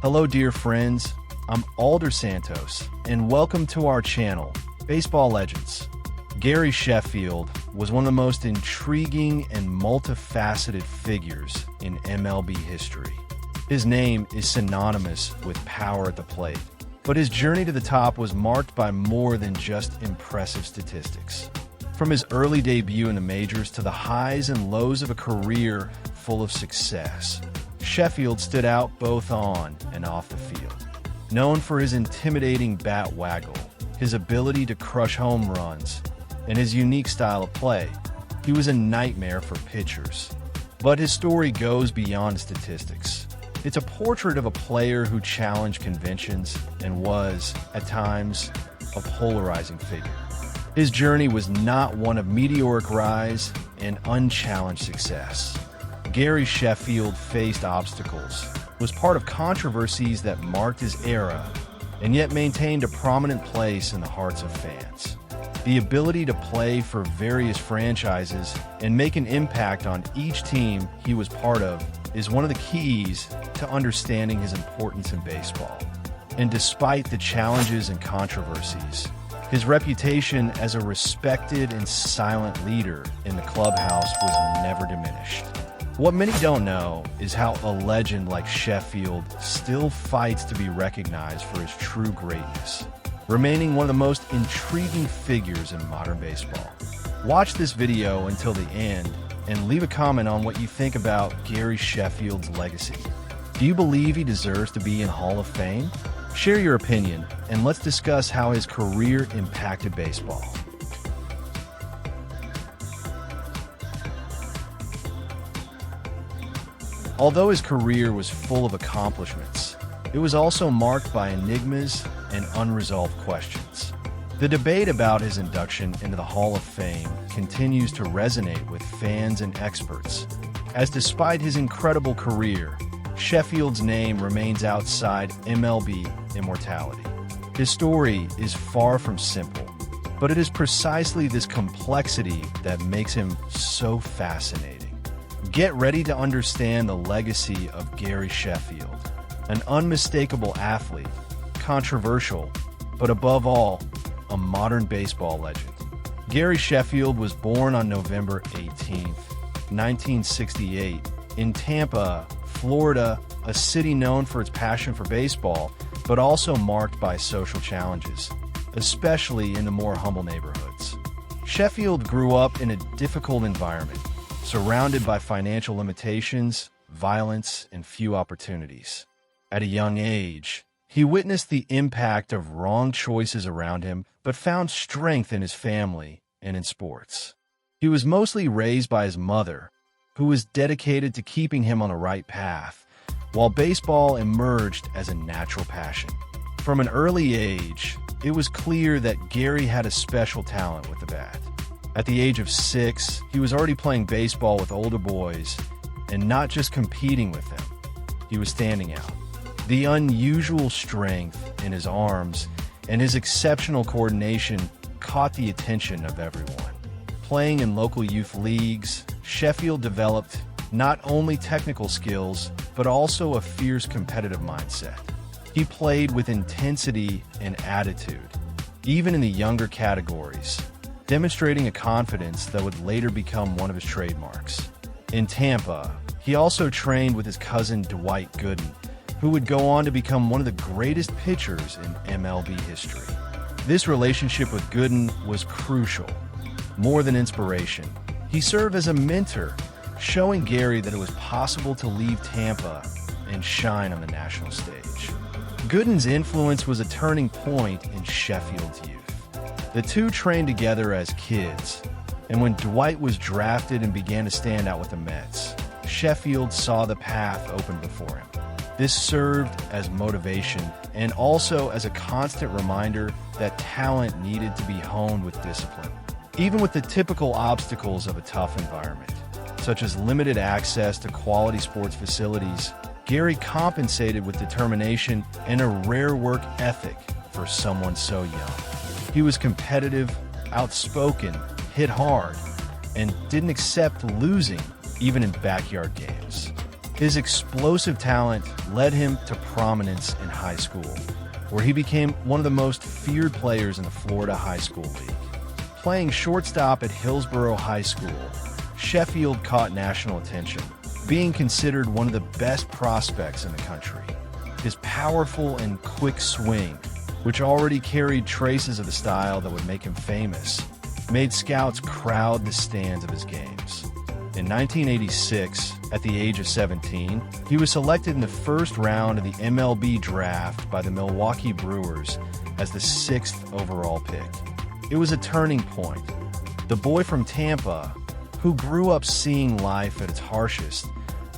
Hello dear friends, I'm Alder Santos, and welcome to our channel, Baseball Legends. Gary Sheffield was one of the most intriguing and multifaceted figures in MLB history. His name is synonymous with power at the plate, but his journey to the top was marked by more than just impressive statistics. From his early debut in the majors to the highs and lows of a career full of success, Sheffield stood out both on and off the field. Known for his intimidating bat waggle, his ability to crush home runs, and his unique style of play, he was a nightmare for pitchers. But his story goes beyond statistics. It's a portrait of a player who challenged conventions and was, at times, a polarizing figure. His journey was not one of meteoric rise and unchallenged success. Gary Sheffield faced obstacles, was part of controversies that marked his era, and yet maintained a prominent place in the hearts of fans. The ability to play for various franchises and make an impact on each team he was part of is one of the keys to understanding his importance in baseball. And despite the challenges and controversies, his reputation as a respected and silent leader in the clubhouse was never diminished. What many don't know is how a legend like Sheffield still fights to be recognized for his true greatness, remaining one of the most intriguing figures in modern baseball. Watch this video until the end and leave a comment on what you think about Gary Sheffield's legacy. Do you believe he deserves to be in Hall of Fame? Share your opinion, and let's discuss how his career impacted baseball. Although his career was full of accomplishments, it was also marked by enigmas and unresolved questions. The debate about his induction into the Hall of Fame continues to resonate with fans and experts, as despite his incredible career, Sheffield's name remains outside MLB immortality. His story is far from simple, but it is precisely this complexity that makes him so fascinating. Get ready to understand the legacy of Gary Sheffield, an unmistakable athlete, controversial, but above all, a modern baseball legend. Gary Sheffield was born on November 18, 1968, in Tampa, Florida, a city known for its passion for baseball, but also marked by social challenges, especially in the more humble neighborhoods. Sheffield grew up in a difficult environment, surrounded by financial limitations, violence, and few opportunities. At a young age, he witnessed the impact of wrong choices around him, but found strength in his family and in sports. He was mostly raised by his mother, who was dedicated to keeping him on the right path, while baseball emerged as a natural passion. From an early age, it was clear that Gary had a special talent with the bat. At the age of 6, he was already playing baseball with older boys, and not just competing with them. He was standing out. The unusual strength in his arms and his exceptional coordination caught the attention of everyone. Playing in local youth leagues, Sheffield developed not only technical skills, but also a fierce competitive mindset. He played with intensity and attitude, even in the younger categories, demonstrating a confidence that would later become one of his trademarks. In Tampa, he also trained with his cousin Dwight Gooden, who would go on to become one of the greatest pitchers in MLB history. This relationship with Gooden was crucial. More than inspiration, he served as a mentor, showing Gary that it was possible to leave Tampa and shine on the national stage. Gooden's influence was a turning point in Sheffield's youth. The two trained together as kids, and when Dwight was drafted and began to stand out with the Mets, Sheffield saw the path open before him. This served as motivation and also as a constant reminder that talent needed to be honed with discipline. Even with the typical obstacles of a tough environment, such as limited access to quality sports facilities, Gary compensated with determination and a rare work ethic for someone so young. He was competitive, outspoken, hit hard, and didn't accept losing even in backyard games. His explosive talent led him to prominence in high school, where he became one of the most feared players in the Florida High School League. Playing shortstop at Hillsborough High School, Sheffield caught national attention, being considered one of the best prospects in the country. His powerful and quick swing, which already carried traces of the style that would make him famous, made scouts crowd the stands of his games. In 1986, at the age of 17, he was selected in the first round of the MLB draft by the Milwaukee Brewers as the 6th overall pick. It was a turning point. The boy from Tampa, who grew up seeing life at its harshest,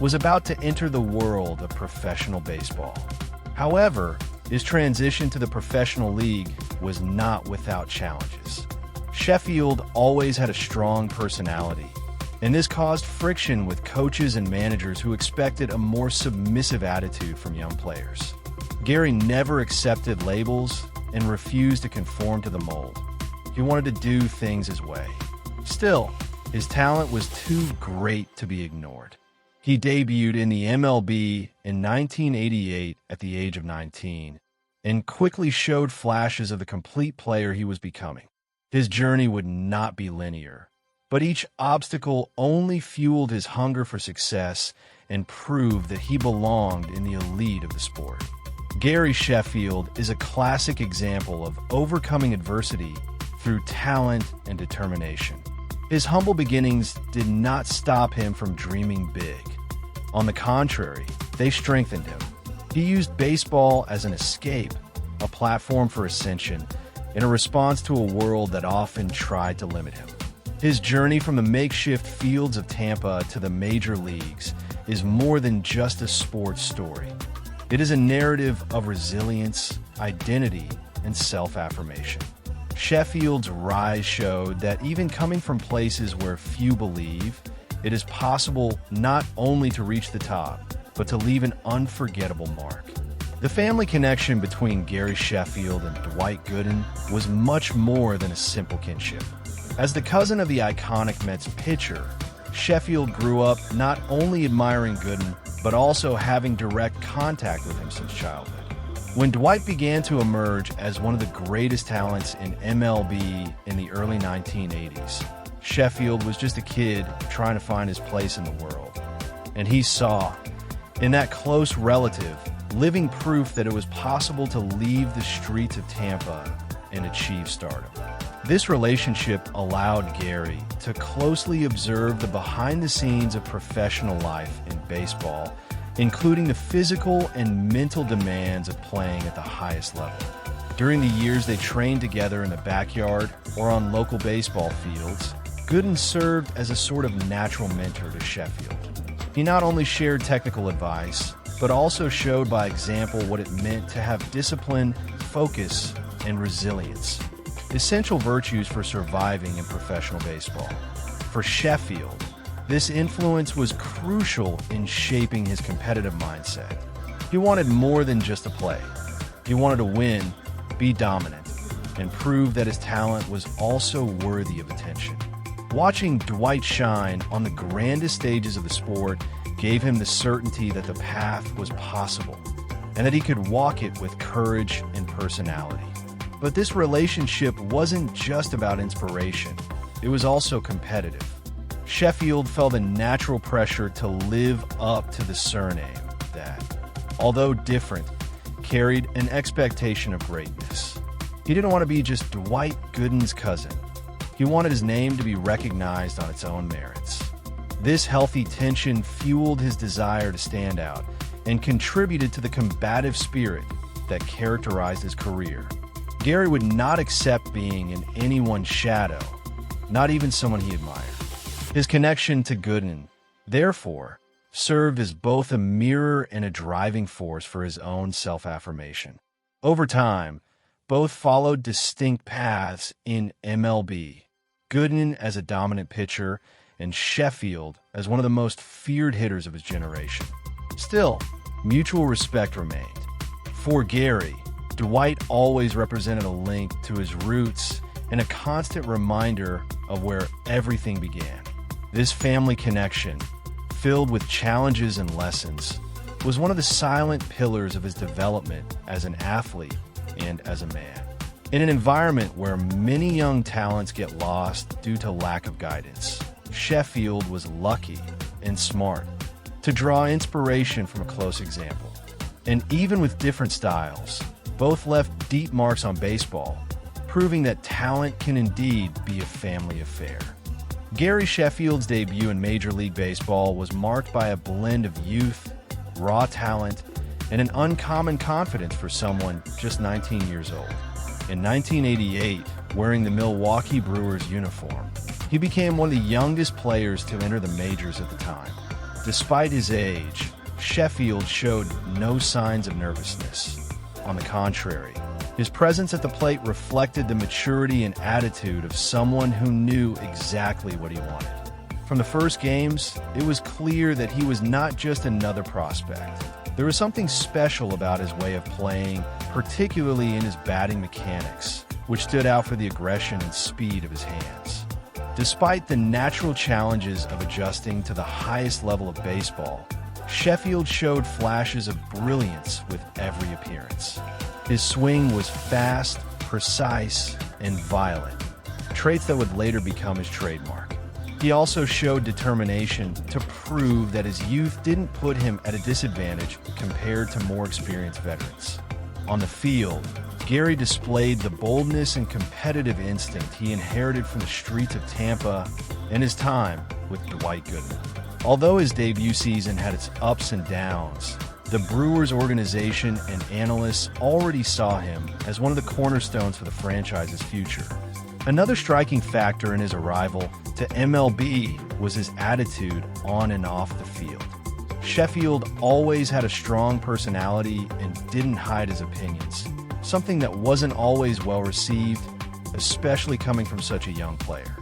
was about to enter the world of professional baseball. However, his transition to the professional league was not without challenges. Sheffield always had a strong personality, and this caused friction with coaches and managers who expected a more submissive attitude from young players. Gary never accepted labels and refused to conform to the mold. He wanted to do things his way. Still, his talent was too great to be ignored. He debuted in the MLB in 1988 at the age of 19 and quickly showed flashes of the complete player he was becoming. His journey would not be linear, but each obstacle only fueled his hunger for success and proved that he belonged in the elite of the sport. Gary Sheffield is a classic example of overcoming adversity through talent and determination. His humble beginnings did not stop him from dreaming big. On the contrary, they strengthened him. He used baseball as an escape, a platform for ascension, in a response to a world that often tried to limit him. His journey from the makeshift fields of Tampa to the major leagues is more than just a sports story. It is a narrative of resilience, identity, and self-affirmation. Sheffield's rise showed that even coming from places where few believe, it is possible not only to reach the top, but to leave an unforgettable mark. The family connection between Gary Sheffield and Dwight Gooden was much more than a simple kinship. As the cousin of the iconic Mets pitcher, Sheffield grew up not only admiring Gooden, but also having direct contact with him since childhood. When Dwight began to emerge as one of the greatest talents in MLB in the early 1980s, Sheffield was just a kid trying to find his place in the world. And he saw, in that close relative, living proof that it was possible to leave the streets of Tampa and achieve stardom. This relationship allowed Gary to closely observe the behind-the-scenes of professional life in baseball, including the physical and mental demands of playing at the highest level. During the years they trained together in the backyard or on local baseball fields, Gooden served as a sort of natural mentor to Sheffield. He not only shared technical advice, but also showed by example what it meant to have discipline, focus, and resilience, essential virtues for surviving in professional baseball. For Sheffield, this influence was crucial in shaping his competitive mindset. He wanted more than just to play. He wanted to win, be dominant, and prove that his talent was also worthy of attention. Watching Dwight shine on the grandest stages of the sport gave him the certainty that the path was possible and that he could walk it with courage and personality. But this relationship wasn't just about inspiration. It was also competitive. Sheffield felt a natural pressure to live up to the surname that, although different, carried an expectation of greatness. He didn't want to be just Dwight Gooden's cousin. He wanted his name to be recognized on its own merits. This healthy tension fueled his desire to stand out and contributed to the combative spirit that characterized his career. Gary would not accept being in anyone's shadow, not even someone he admired. His connection to Gooden, therefore, served as both a mirror and a driving force for his own self-affirmation. Over time, both followed distinct paths in MLB, Gooden as a dominant pitcher and Sheffield as one of the most feared hitters of his generation. Still, mutual respect remained. For Gary, Dwight always represented a link to his roots and a constant reminder of where everything began. This family connection, filled with challenges and lessons, was one of the silent pillars of his development as an athlete and as a man. In an environment where many young talents get lost due to lack of guidance, Sheffield was lucky and smart to draw inspiration from a close example. And even with different styles, both left deep marks on baseball, proving that talent can indeed be a family affair. Gary Sheffield's debut in Major League Baseball was marked by a blend of youth, raw talent, and an uncommon confidence for someone just 19 years old. In 1988, wearing the Milwaukee Brewers uniform, he became one of the youngest players to enter the majors at the time. Despite his age, Sheffield showed no signs of nervousness. On the contrary, his presence at the plate reflected the maturity and attitude of someone who knew exactly what he wanted. From the first games, it was clear that he was not just another prospect. There was something special about his way of playing, particularly in his batting mechanics, which stood out for the aggression and speed of his hands. Despite the natural challenges of adjusting to the highest level of baseball, Sheffield showed flashes of brilliance with every appearance. His swing was fast, precise, and violent, traits that would later become his trademark. He also showed determination to prove that his youth didn't put him at a disadvantage compared to more experienced veterans. On the field, Gary displayed the boldness and competitive instinct he inherited from the streets of Tampa and his time with Dwight Goodman. Although his debut season had its ups and downs, the Brewers organization and analysts already saw him as one of the cornerstones for the franchise's future. Another striking factor in his arrival to MLB was his attitude on and off the field. Sheffield always had a strong personality and didn't hide his opinions, something that wasn't always well received, especially coming from such a young player.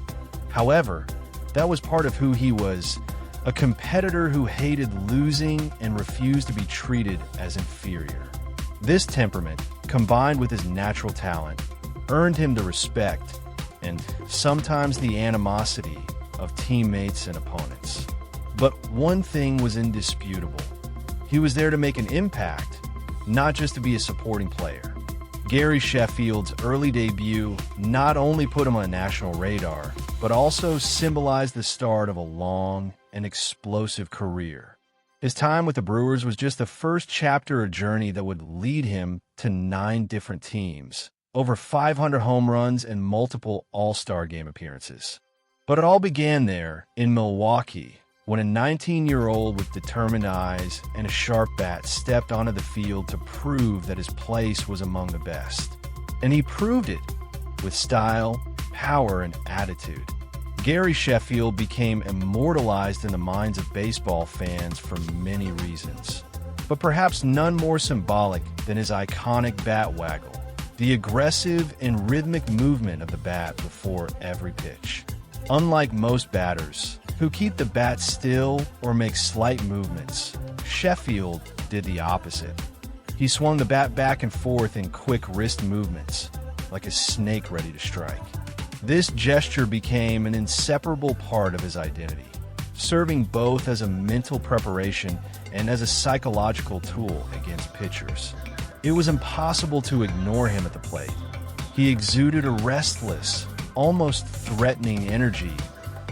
However, that was part of who he was, a competitor who hated losing and refused to be treated as inferior. This temperament, combined with his natural talent, earned him the respect and sometimes the animosity of teammates and opponents. But one thing was indisputable. He was there to make an impact, not just to be a supporting player. Gary Sheffield's early debut not only put him on a national radar, but also symbolized the start of a long and explosive career. His time with the Brewers was just the first chapter of a journey that would lead him to 9 different teams, over 500 home runs, and multiple All-Star Game appearances. But it all began there in Milwaukee, when a 19-year-old with determined eyes and a sharp bat stepped onto the field to prove that his place was among the best. And he proved it with style, power, and attitude. Gary Sheffield became immortalized in the minds of baseball fans for many reasons, but perhaps none more symbolic than his iconic bat waggle, the aggressive and rhythmic movement of the bat before every pitch. Unlike most batters, who keep the bat still or make slight movements, Sheffield did the opposite. He swung the bat back and forth in quick wrist movements, like a snake ready to strike. This gesture became an inseparable part of his identity, serving both as a mental preparation and as a psychological tool against pitchers. It was impossible to ignore him at the plate. He exuded a restless, almost threatening energy,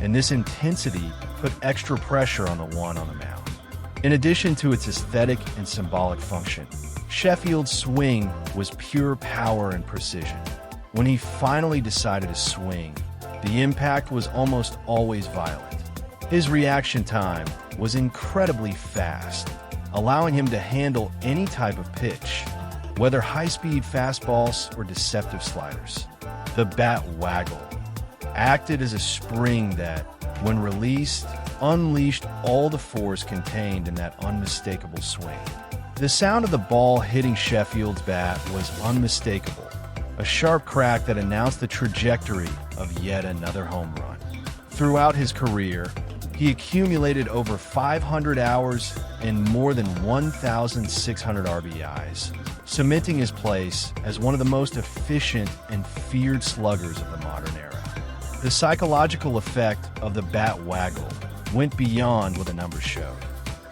and this intensity put extra pressure on the one on the mound. In addition to its aesthetic and symbolic function, Sheffield's swing was pure power and precision. When he finally decided to swing, the impact was almost always violent. His reaction time was incredibly fast, allowing him to handle any type of pitch, whether high-speed fastballs or deceptive sliders. The bat waggle acted as a spring that, when released, unleashed all the force contained in that unmistakable swing. The sound of the ball hitting Sheffield's bat was unmistakable, a sharp crack that announced the trajectory of yet another home run. Throughout his career, he accumulated over 500 hours and more than 1,600 RBIs, cementing his place as one of the most efficient and feared sluggers of the modern era. The psychological effect of the bat waggle went beyond what the numbers showed.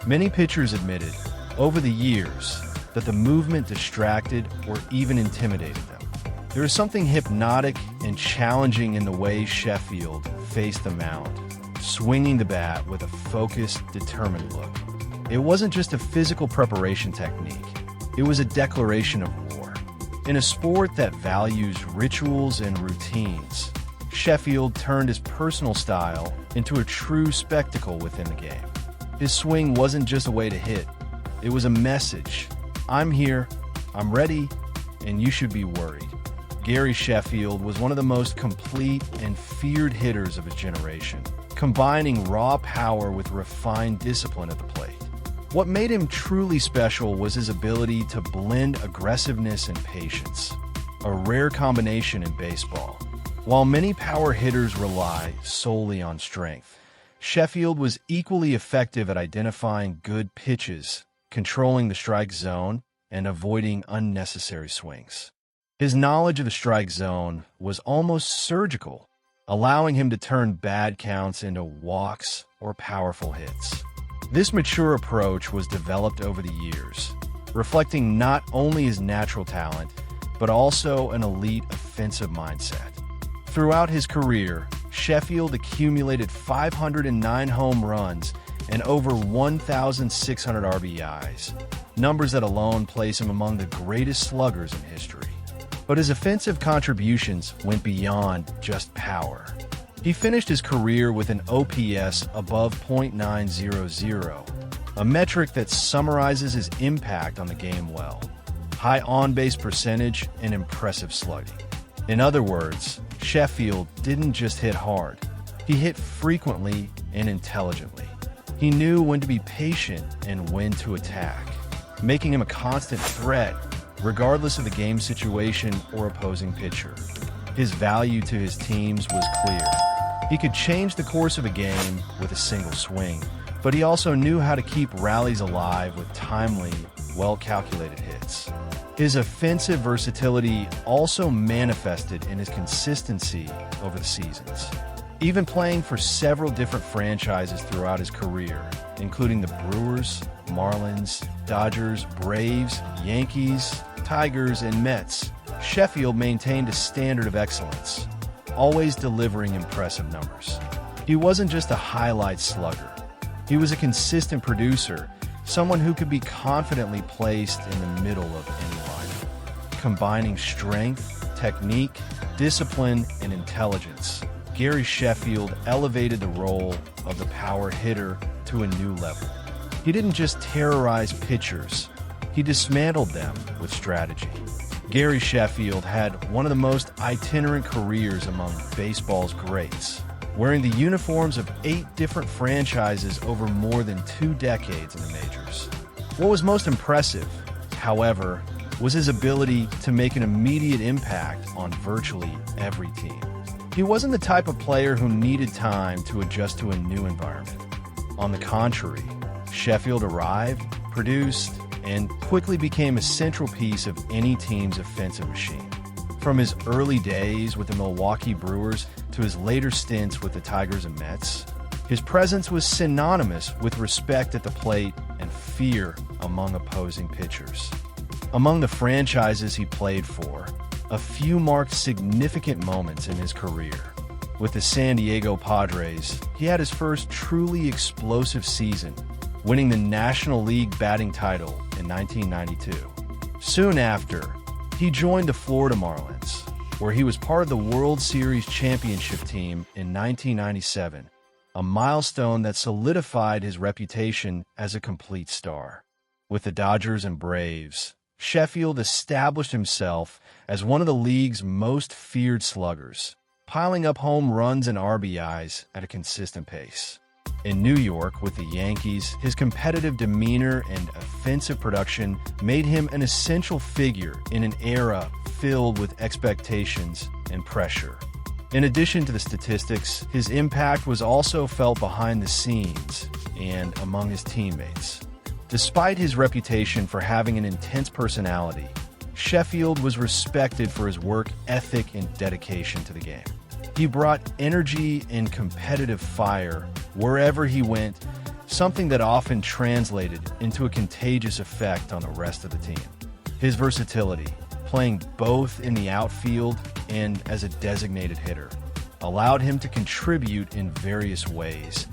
Many pitchers admitted, over the years, that the movement distracted or even intimidated them. There is something hypnotic and challenging in the way Sheffield faced the mound, swinging the bat with a focused, determined look. It wasn't just a physical preparation technique, it was a declaration of war. In a sport that values rituals and routines, Sheffield turned his personal style into a true spectacle within the game. His swing wasn't just a way to hit, it was a message. I'm here, I'm ready, and you should be worried. Gary Sheffield was one of the most complete and feared hitters of his generation, combining raw power with refined discipline at the plate. What made him truly special was his ability to blend aggressiveness and patience, a rare combination in baseball. While many power hitters rely solely on strength, Sheffield was equally effective at identifying good pitches, controlling the strike zone, and avoiding unnecessary swings. His knowledge of the strike zone was almost surgical, allowing him to turn bad counts into walks or powerful hits. This mature approach was developed over the years, reflecting not only his natural talent, but also an elite offensive mindset. Throughout his career, Sheffield accumulated 509 home runs and over 1,600 RBIs, numbers that alone place him among the greatest sluggers in history. But his offensive contributions went beyond just power. He finished his career with an OPS above .900, a metric that summarizes his impact on the game well. High on-base percentage and impressive slugging. In other words, Sheffield didn't just hit hard, he hit frequently and intelligently. He knew when to be patient and when to attack, making him a constant threat regardless of the game situation or opposing pitcher. His value to his teams was clear. He could change the course of a game with a single swing, but he also knew how to keep rallies alive with timely, well-calculated hits. His offensive versatility also manifested in his consistency over the seasons. Even playing for several different franchises throughout his career, including the Brewers, Marlins, Dodgers, Braves, Yankees, Tigers, and Mets, Sheffield maintained a standard of excellence, always delivering impressive numbers. He wasn't just a highlight slugger. He was a consistent producer, someone who could be confidently placed in the middle of any lineup. Combining strength, technique, discipline, and intelligence, Gary Sheffield elevated the role of the power hitter to a new level. He didn't just terrorize pitchers, he dismantled them with strategy. Gary Sheffield had one of the most itinerant careers among baseball's greats, wearing the uniforms of 8 different franchises over more than 2 decades in the majors. What was most impressive, however, was his ability to make an immediate impact on virtually every team. He wasn't the type of player who needed time to adjust to a new environment. On the contrary, Sheffield arrived, produced, and quickly became a central piece of any team's offensive machine. From his early days with the Milwaukee Brewers to his later stints with the Tigers and Mets, his presence was synonymous with respect at the plate and fear among opposing pitchers. Among the franchises he played for, a few marked significant moments in his career. With the San Diego Padres, he had his first truly explosive season, winning the National League batting title in 1992. Soon after, he joined the Florida Marlins, where he was part of the World Series championship team in 1997, a milestone that solidified his reputation as a complete star. With the Dodgers and Braves, Sheffield established himself as one of the league's most feared sluggers, piling up home runs and RBIs at a consistent pace. In New York with the Yankees, his competitive demeanor and offensive production made him an essential figure in an era filled with expectations and pressure. In addition to the statistics, his impact was also felt behind the scenes and among his teammates. Despite his reputation for having an intense personality, Sheffield was respected for his work ethic and dedication to the game. He brought energy and competitive fire wherever he went, something that often translated into a contagious effect on the rest of the team. His versatility, playing both in the outfield and as a designated hitter, allowed him to contribute in various ways,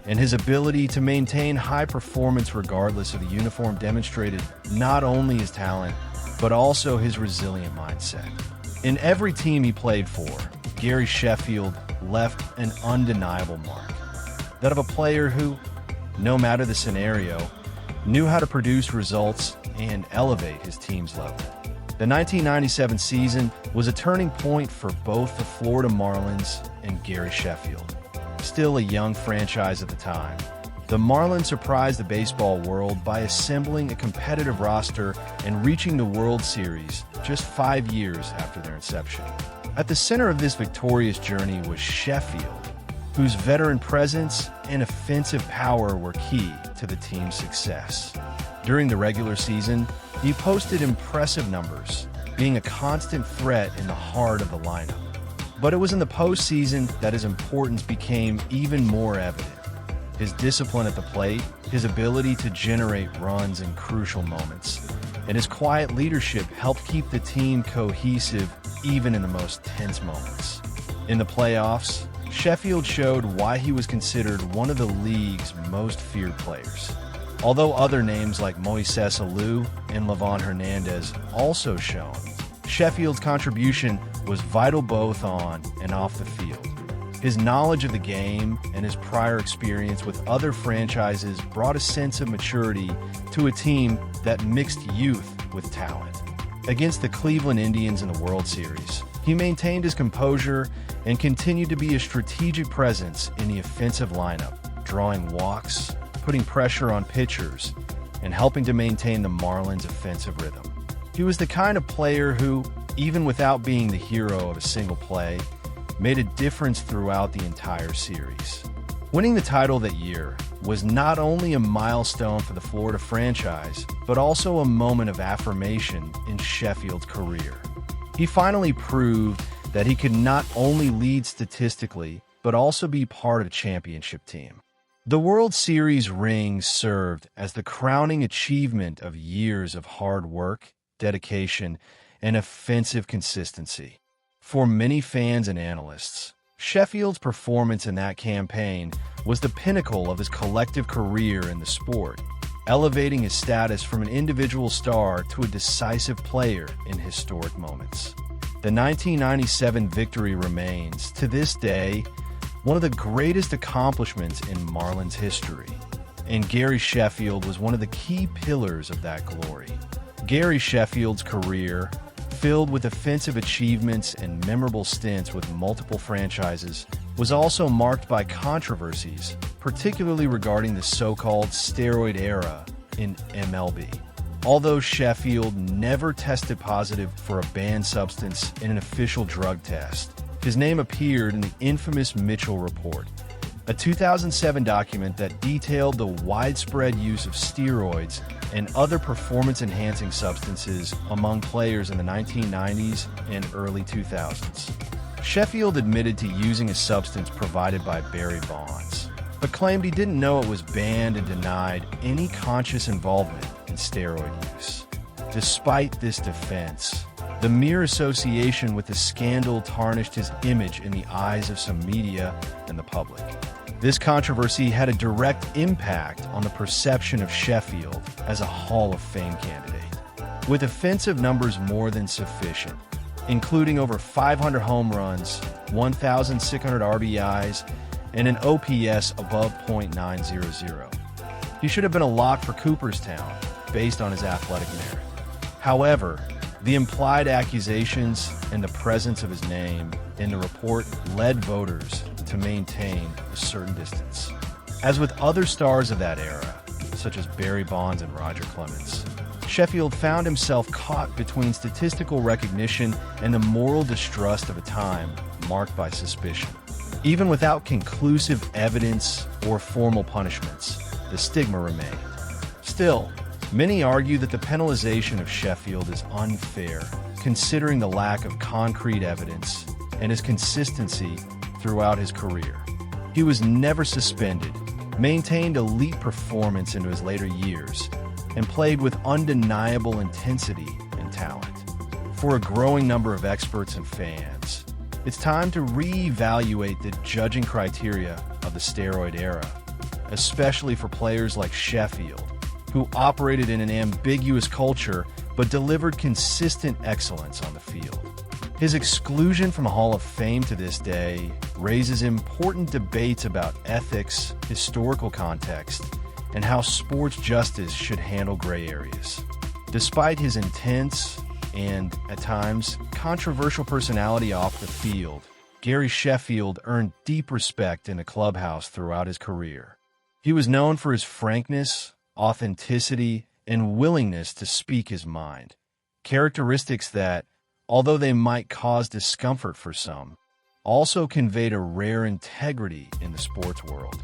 and his ability to maintain high performance regardless of the uniform demonstrated not only his talent, but also his resilient mindset. In every team he played for, Gary Sheffield left an undeniable mark, that of a player who, no matter the scenario, knew how to produce results and elevate his team's level. The 1997 season was a turning point for both the Florida Marlins and Gary Sheffield. Still a young franchise at the time, the Marlins surprised the baseball world by assembling a competitive roster and reaching the World Series just 5 years after their inception. At the center of this victorious journey was Sheffield, whose veteran presence and offensive power were key to the team's success. During the regular season, he posted impressive numbers, being a constant threat in the heart of the lineup. But it was in the postseason that his importance became even more evident. His discipline at the plate, his ability to generate runs in crucial moments, and his quiet leadership helped keep the team cohesive even in the most tense moments. In the playoffs, Sheffield showed why he was considered one of the league's most feared players. Although other names like Moises Alou and Livan Hernandez also shone, Sheffield's contribution was vital both on and off the field. His knowledge of the game and his prior experience with other franchises brought a sense of maturity to a team that mixed youth with talent. Against the Cleveland Indians in the World Series, he maintained his composure and continued to be a strategic presence in the offensive lineup, drawing walks, putting pressure on pitchers, and helping to maintain the Marlins' offensive rhythm. He was the kind of player who, even without being the hero of a single play, made a difference throughout the entire series. Winning the title that year was not only a milestone for the Florida franchise, but also a moment of affirmation in Sheffield's career. He finally proved that he could not only lead statistically, but also be part of a championship team. The World Series ring served as the crowning achievement of years of hard work, dedication, and offensive consistency. For many fans and analysts, Sheffield's performance in that campaign was the pinnacle of his collective career in the sport, elevating his status from an individual star to a decisive player in historic moments. The 1997 victory remains, to this day, one of the greatest accomplishments in Marlins history, and Gary Sheffield was one of the key pillars of that glory. Gary Sheffield's career, filled with offensive achievements and memorable stints with multiple franchises, was also marked by controversies, particularly regarding the so-called steroid era in MLB. Although Sheffield never tested positive for a banned substance in an official drug test, his name appeared in the infamous Mitchell Report, a 2007 document that detailed the widespread use of steroids and other performance-enhancing substances among players in the 1990s and early 2000s. Sheffield admitted to using a substance provided by Barry Bonds, but claimed he didn't know it was banned and denied any conscious involvement in steroid use. Despite this defense, the mere association with the scandal tarnished his image in the eyes of some media and the public. This controversy had a direct impact on the perception of Sheffield as a Hall of Fame candidate. With offensive numbers more than sufficient, including over 500 home runs, 1,600 RBIs, and an OPS above .900. He should have been a lock for Cooperstown, based on his athletic merit. However, the implied accusations and the presence of his name in the report led voters to maintain a certain distance. As with other stars of that era, such as Barry Bonds and Roger Clemens, Sheffield found himself caught between statistical recognition and the moral distrust of a time marked by suspicion. Even without conclusive evidence or formal punishments, the stigma remained. Still, many argue that the penalization of Sheffield is unfair, considering the lack of concrete evidence and his consistency throughout his career. He was never suspended, maintained elite performance into his later years, and played with undeniable intensity and talent. For a growing number of experts and fans, it's time to reevaluate the judging criteria of the steroid era, especially for players like Sheffield, who operated in an ambiguous culture but delivered consistent excellence on the field. His exclusion from Hall of Fame to this day raises important debates about ethics, historical context, and how sports justice should handle gray areas. Despite his intense and, at times, controversial personality off the field, Gary Sheffield earned deep respect in the clubhouse throughout his career. He was known for his frankness, authenticity, and willingness to speak his mind, characteristics that, although they might cause discomfort for some, also conveyed a rare integrity in the sports world.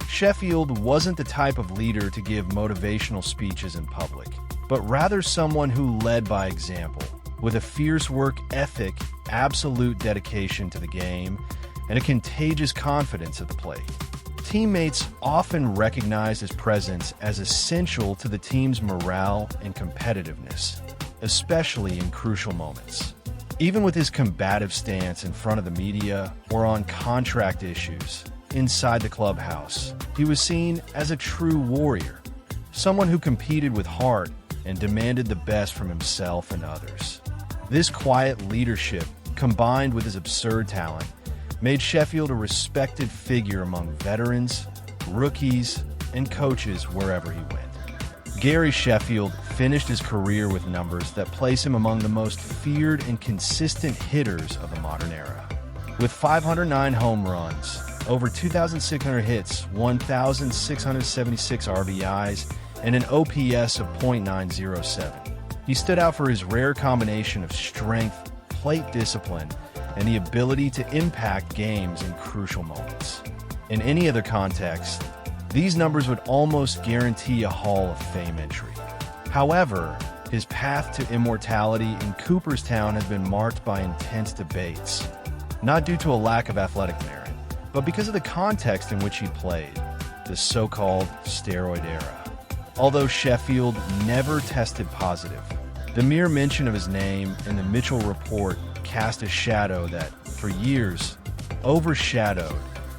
Sheffield wasn't the type of leader to give motivational speeches in public, but rather someone who led by example, with a fierce work ethic, absolute dedication to the game, and a contagious confidence at the plate. Teammates often recognized his presence as essential to the team's morale and competitiveness, especially in crucial moments. Even with his combative stance in front of the media or on contract issues inside the clubhouse, he was seen as a true warrior, someone who competed with heart and demanded the best from himself and others. This quiet leadership, combined with his absurd talent, made Sheffield a respected figure among veterans, rookies, and coaches wherever he went. Gary Sheffield finished his career with numbers that place him among the most feared and consistent hitters of the modern era. With 509 home runs, over 2,600 hits, 1,676 RBIs, and an OPS of .907. He stood out for his rare combination of strength, plate discipline, and the ability to impact games in crucial moments. In any other context, these numbers would almost guarantee a Hall of Fame entry. However, his path to immortality in Cooperstown has been marked by intense debates, not due to a lack of athletic merit, but because of the context in which he played, the so-called steroid era. Although Sheffield never tested positive, the mere mention of his name in the Mitchell Report cast a shadow that, for years, overshadowed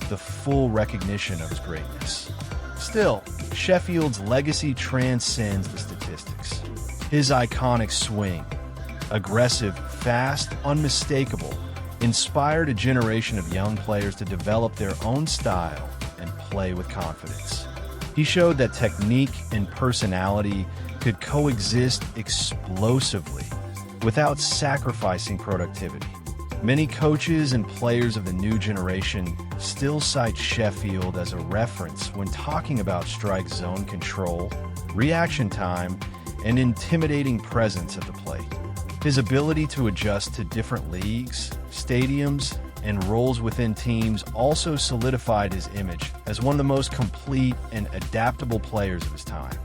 the full recognition of his greatness. Still, Sheffield's legacy transcends the statistics. His iconic swing, aggressive, fast, unmistakable, inspired a generation of young players to develop their own style and play with confidence. He showed that technique and personality could coexist explosively without sacrificing productivity. Many coaches and players of the new generation still cite Sheffield as a reference when talking about strike zone control, reaction time, and intimidating presence at the plate. His ability to adjust to different leagues, stadiums, and roles within teams also solidified his image as one of the most complete and adaptable players of his time.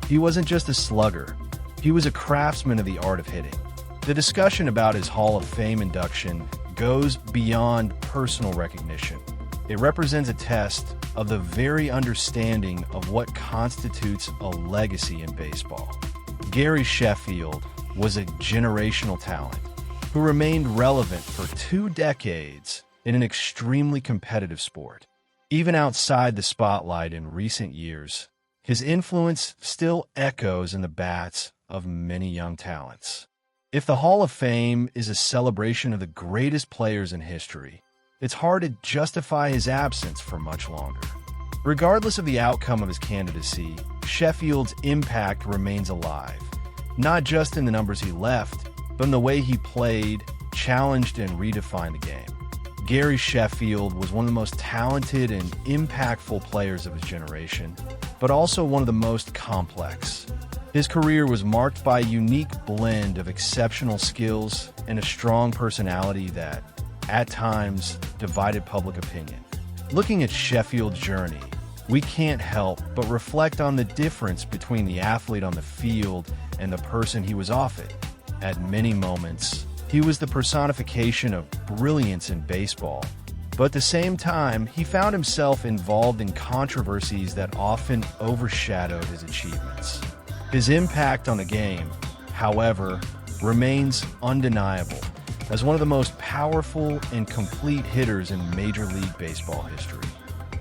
He wasn't just a slugger, he was a craftsman of the art of hitting. The discussion about his Hall of Fame induction goes beyond personal recognition. It represents a test of the very understanding of what constitutes a legacy in baseball. Gary Sheffield was a generational talent who remained relevant for 2 decades in an extremely competitive sport. Even outside the spotlight in recent years, his influence still echoes in the bats of many young talents. If the Hall of Fame is a celebration of the greatest players in history, it's hard to justify his absence for much longer. Regardless of the outcome of his candidacy, Sheffield's impact remains alive, not just in the numbers he left, but in the way he played, challenged, and redefined the game. Gary Sheffield was one of the most talented and impactful players of his generation, but also one of the most complex. His career was marked by a unique blend of exceptional skills and a strong personality that, at times, divided public opinion. Looking at Sheffield's journey, we can't help but reflect on the difference between the athlete on the field and the person he was off it. At many moments, he was the personification of brilliance in baseball, But at the same time, he found himself involved in controversies that often overshadowed his achievements. His impact on the game, however, remains undeniable as one of the most powerful and complete hitters in Major League Baseball history.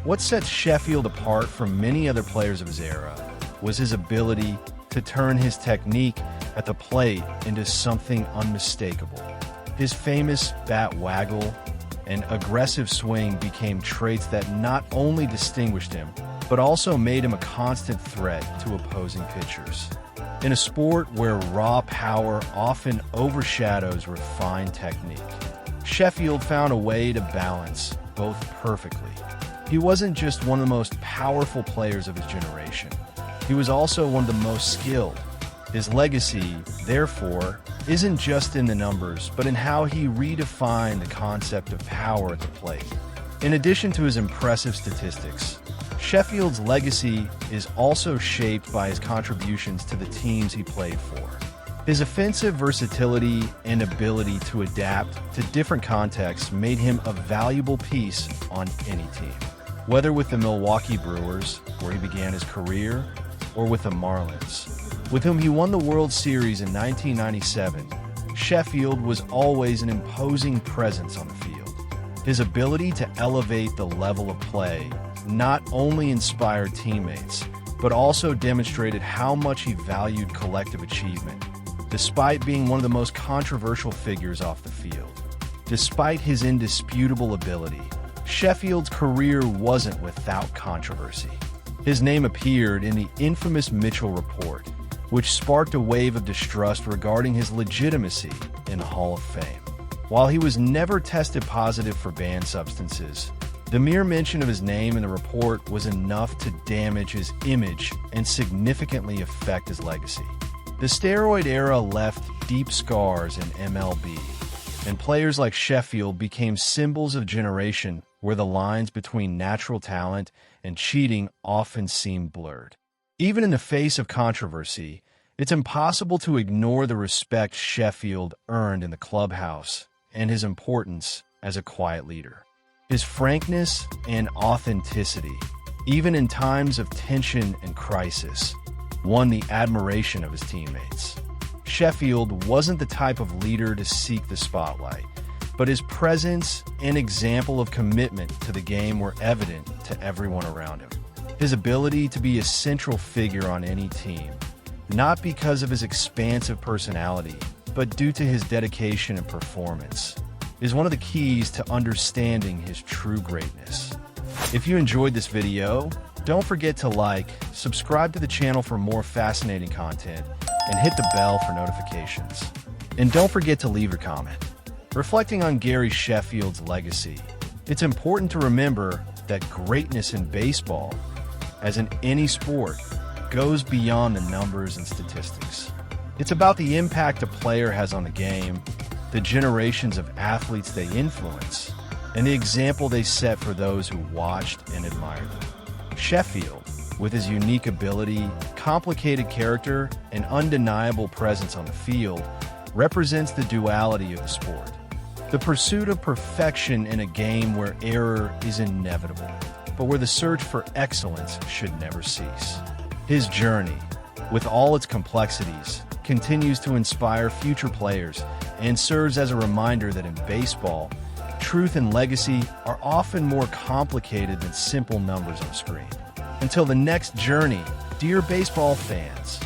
What sets Sheffield apart from many other players of his era was his ability to turn his technique at the plate into something unmistakable. His famous bat waggle and aggressive swing became traits that not only distinguished him, but also made him a constant threat to opposing pitchers. In a sport where raw power often overshadows refined technique, Sheffield found a way to balance both perfectly. He wasn't just one of the most powerful players of his generation. He was also one of the most skilled. His legacy, therefore, isn't just in the numbers, but in how he redefined the concept of power at the plate. In addition to his impressive statistics, Sheffield's legacy is also shaped by his contributions to the teams he played for. His offensive versatility and ability to adapt to different contexts made him a valuable piece on any team. Whether with the Milwaukee Brewers, where he began his career, or with the Marlins, with whom he won the World Series in 1997, Sheffield was always an imposing presence on the field. His ability to elevate the level of play not only inspired teammates, but also demonstrated how much he valued collective achievement, despite being one of the most controversial figures off the field. Despite his indisputable ability, Sheffield's career wasn't without controversy. His name appeared in the infamous Mitchell Report, which sparked a wave of distrust regarding his legitimacy in the Hall of Fame. While he was never tested positive for banned substances, the mere mention of his name in the report was enough to damage his image and significantly affect his legacy. The steroid era left deep scars in MLB, and players like Sheffield became symbols of a generation where the lines between natural talent and cheating often seemed blurred. Even in the face of controversy, it's impossible to ignore the respect Sheffield earned in the clubhouse and his importance as a quiet leader. His frankness and authenticity, even in times of tension and crisis, won the admiration of his teammates. Sheffield wasn't the type of leader to seek the spotlight, but his presence and example of commitment to the game were evident to everyone around him. His ability to be a central figure on any team, not because of his expansive personality, but due to his dedication and performance, is one of the keys to understanding his true greatness. If you enjoyed this video, don't forget to like, subscribe to the channel for more fascinating content, and hit the bell for notifications. And don't forget to leave your comment. Reflecting on Gary Sheffield's legacy, it's important to remember that greatness in baseball, as in any sport, goes beyond the numbers and statistics. It's about the impact a player has on the game, the generations of athletes they influence, and the example they set for those who watched and admired them. Sheffield, with his unique ability, complicated character, and undeniable presence on the field, represents the duality of the sport. The pursuit of perfection in a game where error is inevitable, but where the search for excellence should never cease. His journey, with all its complexities, continues to inspire future players and serves as a reminder that in baseball, truth and legacy are often more complicated than simple numbers on a screen. Until the next journey, dear baseball fans,